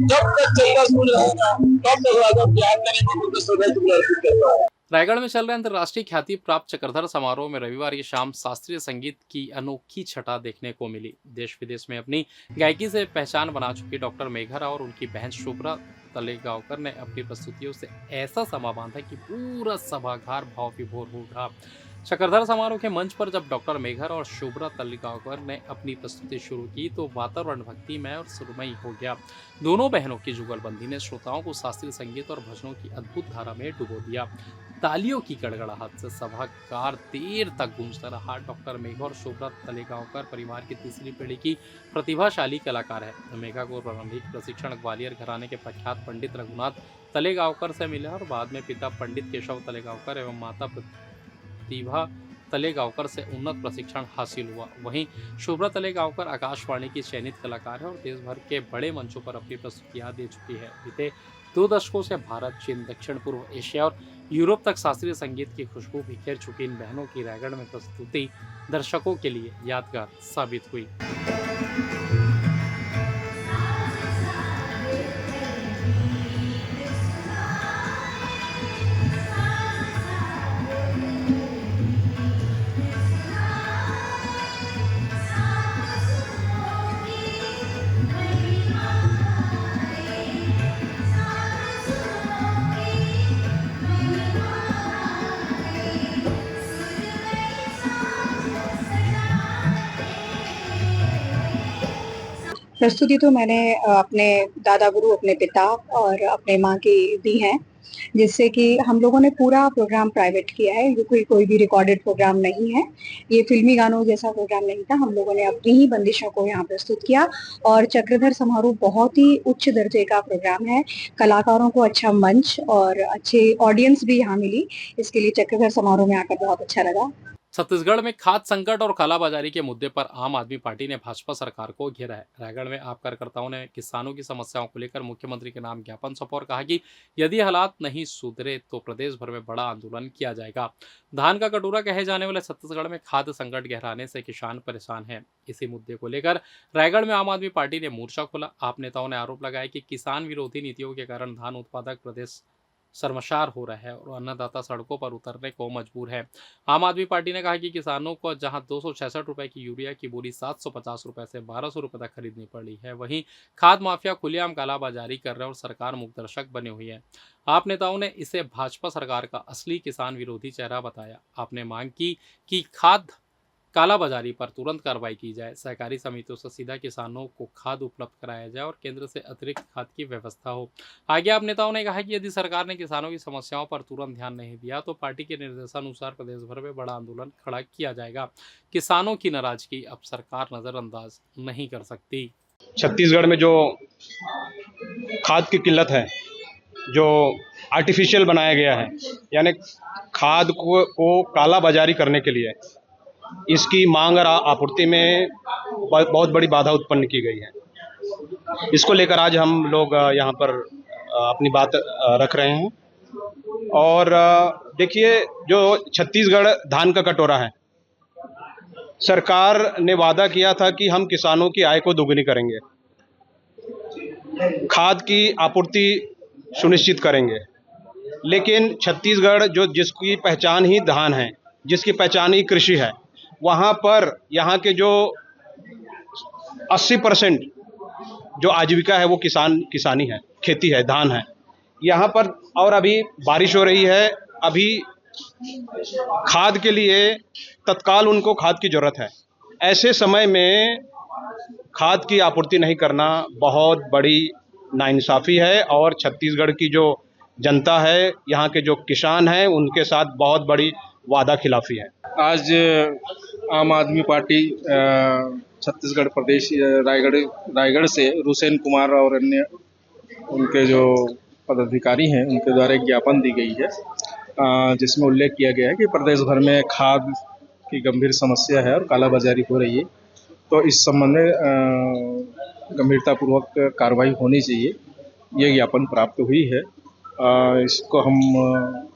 जब तक चंदा सूझ रहेगा तब तक राजा याद करेंगे। उनको श्रद्धांजलि अर्पित करता है। रायगढ़ में चल रहे अंतर्राष्ट्रीय ख्याति प्राप्त चक्रधर समारोह में रविवार की शाम शास्त्रीय संगीत की अनोखी छटा देखने को मिली। देश विदेश में अपनी गायकी से पहचान बना चुकी डॉक्टर मेघरा और उनकी बहन शुभ्रा तलेगांवकर ने अपनी प्रस्तुतियों से ऐसा समा बांधा कि पूरा सभागार भाव विभोर हो उठा। चक्रधर समारोह के मंच पर जब डॉक्टर मेघरा और शुभ्रा तलेगांवकर ने अपनी प्रस्तुति शुरू की तो वातावरण भक्तिमय और सुरमयी हो गया। दोनों बहनों की जुगलबंदी ने श्रोताओं को शास्त्रीय संगीत और भजनों की अद्भुत धारा में डुबो दिया। तालियों की गड़गड़ाहट से सभागार देर तक गूंजता रहा। डॉक्टर मेघा और शुभ्रा तलेगांवकर परिवार की तीसरी पीढ़ी की प्रतिभाशाली कलाकार है। मेघा को प्रारंभिक प्रशिक्षण ग्वालियर घराने के प्रख्यात पंडित रघुनाथ तलेगांवकर से मिला और बाद में पिता पंडित केशव तलेगांवकर एवं माता प्रतिभा तलेगांवकर से उन्नत प्रशिक्षण हासिल हुआ। वहीं शुभ्रा तलेगांवकर आकाशवाणी की चयनित कलाकार है और देश भर के बड़े मंचों पर अपनी प्रस्तुतियां दे चुकी है। बीते 2 दशकों से भारत, चीन, दक्षिण पूर्व एशिया और यूरोप तक शास्त्रीय संगीत की खुशबू बिखेर चुकी इन बहनों की रायगढ़ में प्रस्तुति दर्शकों के लिए यादगार साबित हुई। प्रस्तुति तो मैंने अपने दादा गुरु, अपने पिता और अपने माँ की दी है, जिससे कि हम लोगों ने पूरा प्रोग्राम प्राइवेट किया है। ये कोई भी रिकॉर्डेड प्रोग्राम नहीं है, ये फिल्मी गानों जैसा प्रोग्राम नहीं था। हम लोगों ने अपनी ही बंदिशों को यहाँ प्रस्तुत किया और चक्रधर समारोह बहुत ही उच्च दर्जे का प्रोग्राम है। कलाकारों को अच्छा मंच और अच्छे ऑडियंस भी यहाँ मिली, इसके लिए चक्रधर समारोह में आकर बहुत अच्छा लगा। छत्तीसगढ़ में खाद्य संकट और कालाबाजारी के मुद्दे पर आम आदमी पार्टी ने भाजपा सरकार को घेरा है। रायगढ़ में आप कार्यकर्ताओं ने किसानों की समस्याओं को लेकर मुख्यमंत्री के नाम ज्ञापन सौंपा और कहा कि यदि हालात नहीं सुधरे तो प्रदेश भर में बड़ा आंदोलन किया जाएगा। धान का कटोरा कहे जाने वाले छत्तीसगढ़ में खाद्य संकट गहराने से किसान परेशान हैं। इसी मुद्दे को लेकर रायगढ़ में आम आदमी पार्टी ने मोर्चा खोला। आप नेताओं ने आरोप लगाया कि किसान विरोधी नीतियों के कारण धान उत्पादक प्रदेश शर्मसार हो रहा है और अन्नदाता सड़कों पर उतरने को मजबूर है। आम आदमी पार्टी ने कहा कि किसानों को जहां 266 रुपए की यूरिया की बोरी 750 रुपए से 1200 रुपए तक खरीदनी पड़ी है, वहीं खाद्य माफिया खुलेआम कालाबाजारी कर रहे और सरकार मुखदर्शक बनी हुई है। आप नेताओं ने इसे भाजपा सरकार का असली किसान विरोधी चेहरा बताया। आपने मांग की कि खाद्य कालाबाजारी पर तुरंत कार्रवाई की जाए, सहकारी समितियों से सीधा किसानों को खाद उपलब्ध कराया जाए और केंद्र से अतिरिक्त खाद की व्यवस्था हो। आगे आप नेताओं ने कहा कि यदि सरकार ने किसानों की समस्याओं पर तुरंत ध्यान नहीं दिया तो पार्टी के निर्देशानुसार प्रदेश भर में बड़ा आंदोलन खड़ा किया जाएगा। किसानों की नाराजगी अब सरकार नजरअंदाज नहीं कर सकती। छत्तीसगढ़ में जो खाद की किल्लत है जो आर्टिफिशियल बनाया गया है, यानी खाद को काला बाजारी करने के लिए इसकी मांग और आपूर्ति में बहुत बड़ी बाधा उत्पन्न की गई है। इसको लेकर आज हम लोग यहाँ पर अपनी बात रख रहे हैं। और देखिए, जो छत्तीसगढ़ धान का कटोरा है, सरकार ने वादा किया था कि हम किसानों की आय को दोगुनी करेंगे, खाद की आपूर्ति सुनिश्चित करेंगे, लेकिन छत्तीसगढ़ जिसकी पहचान ही धान है, जिसकी पहचान ही कृषि है, वहाँ पर यहाँ के जो 80% जो आजीविका है वो किसानी है, खेती है, धान है यहाँ पर। और अभी बारिश हो रही है, अभी खाद के लिए तत्काल उनको खाद की ज़रूरत है। ऐसे समय में खाद की आपूर्ति नहीं करना बहुत बड़ी नाइंसाफ़ी है और छत्तीसगढ़ की जो जनता है, यहाँ के जो किसान हैं, उनके साथ बहुत बड़ी वादा खिलाफ़ी है। आज आम आदमी पार्टी छत्तीसगढ़ प्रदेश रायगढ़ से रुसेन कुमार और अन्य उनके जो पदाधिकारी हैं उनके द्वारा एक ज्ञापन दी गई है, जिसमें उल्लेख किया गया है कि प्रदेश भर में खाद की गंभीर समस्या है और कालाबाजारी हो रही है। तो इस संबंध में गंभीरतापूर्वक कार्रवाई होनी चाहिए, ये ज्ञापन प्राप्त हुई है। इसको हम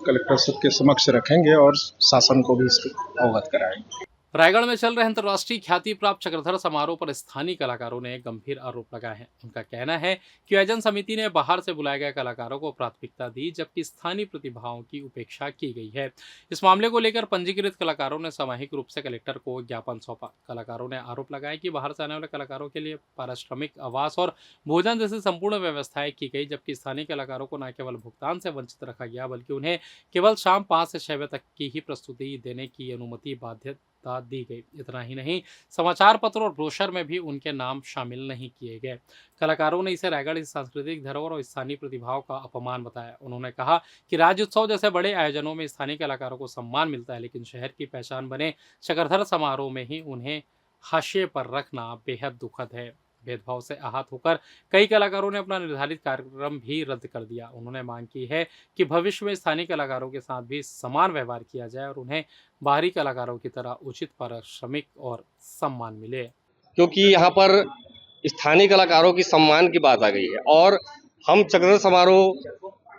कलेक्टर साहब के समक्ष रखेंगे और शासन को भी इसको अवगत कराएंगे। रायगढ़ में चल रहे अंतर्राष्ट्रीय ख्याति प्राप्त चक्रधर समारोह पर स्थानीय कलाकारों ने गंभीर आरोप लगाए हैं। उनका कहना है कि आयोजन समिति ने बाहर से बुलाए गए कलाकारों को प्राथमिकता दी, जबकि स्थानीय प्रतिभाओं की उपेक्षा की गई है। इस मामले को लेकर पंजीकृत कलाकारों ने सामूहिक रूप से कलेक्टर को ज्ञापन सौंपा। कलाकारों ने आरोप लगाया कि बाहर से आने वाले कलाकारों के लिए पारिश्रमिक, आवास और भोजन जैसी संपूर्ण व्यवस्थाएं की गई, जबकि स्थानीय कलाकारों को न केवल भुगतान से वंचित रखा गया, बल्कि उन्हें केवल शाम 5 से 6 बजे तक की ही प्रस्तुति देने की अनुमति बाध्यता दी गई। इतना ही नहीं, समाचार पत्र और ब्रोशर में भी उनके नाम शामिल नहीं किए गए। कलाकारों ने इसे रायगढ़ की सांस्कृतिक धरोहर और स्थानीय प्रतिभाओं का अपमान बताया। उन्होंने कहा कि राज्योत्सव जैसे बड़े आयोजनों में स्थानीय कलाकारों को सम्मान मिलता है, लेकिन शहर की पहचान बने चक्रधर समारोह में ही उन्हें हाशिए पर रखना बेहद दुखद है। भेदभाव से आहत होकर कई कलाकारों ने अपना निर्धारित कार्यक्रम भी रद्द कर दिया। उन्होंने मांग की है कि भविष्य में स्थानीय कलाकारों के साथ भी समान व्यवहार किया जाए और उन्हें बाहरी कलाकारों की तरह उचित पारिश्रमिक और सम्मान मिले। क्योंकि यहाँ पर स्थानीय कलाकारों की सम्मान की बात आ गई है और हम चक्रधर समारोह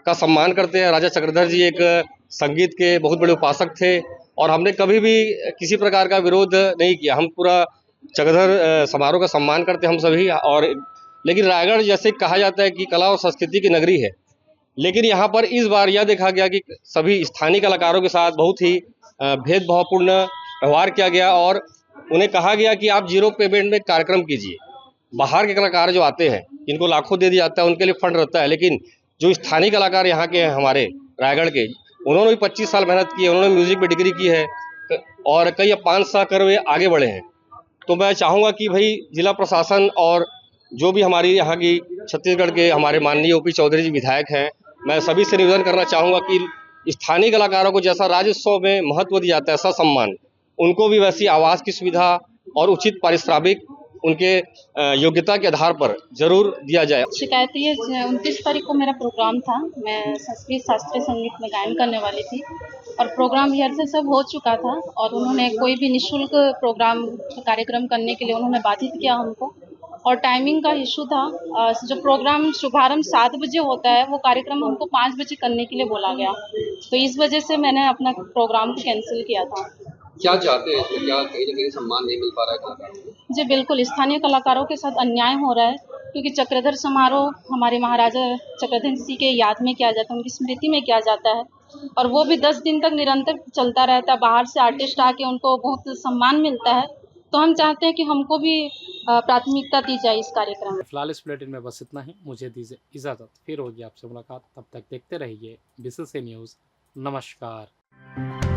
का सम्मान करते हैं। राजा चक्रधर जी एक संगीत के बहुत बड़े उपासक थे और हमने कभी भी किसी प्रकार का विरोध नहीं किया। हम पूरा चक्रधर समारोह का सम्मान करते हम सभी। और लेकिन रायगढ़ जैसे कहा जाता है कि कला और संस्कृति की नगरी है, लेकिन यहाँ पर इस बार यह देखा गया कि सभी स्थानीय कलाकारों के साथ बहुत ही भेदभावपूर्ण व्यवहार किया गया और उन्हें कहा गया कि आप 0 पेमेंट में कार्यक्रम कीजिए। बाहर के कलाकार जो आते हैं, इनको लाखों दे दिया जाता है, उनके लिए फंड रहता है, लेकिन जो स्थानीय कलाकार यहाँ के हैं हमारे रायगढ़ के, उन्होंने भी 25 साल मेहनत की है, उन्होंने म्यूजिक में डिग्री की है और कई 5 साल कर वे आगे बढ़े हैं। तो मैं चाहूँगा कि भाई जिला प्रशासन और जो भी हमारी यहाँ की छत्तीसगढ़ के हमारे माननीय ओपी चौधरी जी विधायक हैं, मैं सभी से निवेदन करना चाहूँगा कि स्थानीय कलाकारों को जैसा राज्योत्सव में महत्व दिया जाता है, ऐसा सम्मान उनको भी वैसी आवास की सुविधा और उचित पारिश्रमिक उनके योग्यता के आधार पर जरूर दिया जाए। शिकायत ये 29 तारीख को मेरा प्रोग्राम था, मैं संस्कृत शास्त्रीय संगीत में गायन करने वाली थी और प्रोग्राम रिहर्सल सब हो चुका था और उन्होंने कोई भी निःशुल्क प्रोग्राम कार्यक्रम करने के लिए उन्होंने बाधित किया हमको और टाइमिंग का इशू था। जो प्रोग्राम शुभारंभ 7 बजे होता है, वो कार्यक्रम हमको 5 बजे करने के लिए बोला गया, तो इस वजह से मैंने अपना प्रोग्राम को कैंसिल किया था। क्या चाहते हैं इसमें? क्या कहीं ना कहीं सम्मान नहीं मिल पा रहा है कलाकारों को? जी बिल्कुल, स्थानीय कलाकारों के साथ अन्याय हो रहा है, क्योंकि चक्रधर समारोह हमारे महाराजा चक्रधर सिंह के याद में किया जाता है, उनकी स्मृति में किया जाता है और वो भी 10 दिन तक निरंतर चलता रहता है। बाहर से आर्टिस्ट आके उनको बहुत सम्मान मिलता है, तो हम चाहते हैं कि हमको भी प्राथमिकता दी जाए इस कार्यक्रम में। फिलहाल इस बुलेटिन में बस इतना ही। मुझे दीजिए इजाज़त, फिर होगी आपसे मुलाकात। तब तक देखते रहिए BCC न्यूज़। नमस्कार।